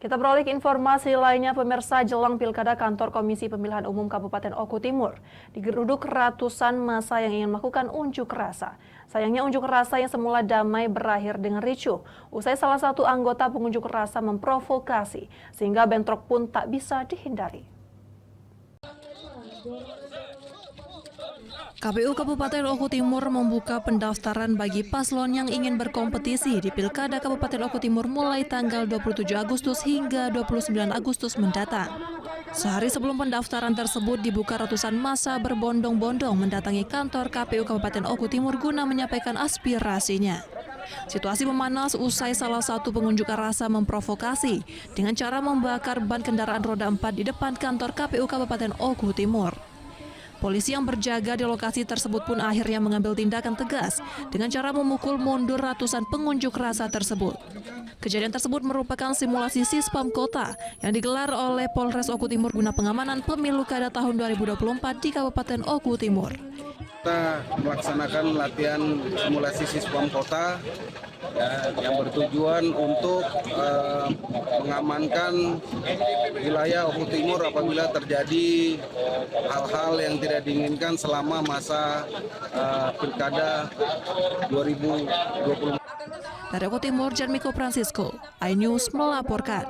Kita beralih ke informasi lainnya, pemirsa. Jelang Pilkada, kantor Komisi Pemilihan Umum Kabupaten Oku Timur digeruduk ratusan massa yang ingin melakukan unjuk rasa. Sayangnya unjuk rasa yang semula damai berakhir dengan ricuh usai salah satu anggota pengunjuk rasa memprovokasi sehingga bentrok pun tak bisa dihindari. KPU Kabupaten Oku Timur membuka pendaftaran bagi paslon yang ingin berkompetisi di Pilkada Kabupaten Oku Timur mulai tanggal 27 Agustus hingga 29 Agustus mendatang. Sehari sebelum pendaftaran tersebut dibuka, ratusan massa berbondong-bondong mendatangi kantor KPU Kabupaten Oku Timur guna menyampaikan aspirasinya. Situasi memanas usai salah satu pengunjuk rasa memprovokasi dengan cara membakar ban kendaraan roda 4 di depan kantor KPU Kabupaten Oku Timur. Polisi yang berjaga di lokasi tersebut pun akhirnya mengambil tindakan tegas dengan cara memukul mundur ratusan pengunjuk rasa tersebut. Kejadian tersebut merupakan simulasi Sispam Kota yang digelar oleh Polres Oku Timur guna pengamanan pemilu kada tahun 2024 di Kabupaten Oku Timur. Kita melaksanakan latihan simulasi Sispam Kota yang bertujuan untuk mengamankan wilayah Oku Timur apabila terjadi hal-hal yang tidak diinginkan selama masa Pilkada 2024. Dari Oku Timur, Janmiko Francisco, iNews melaporkan.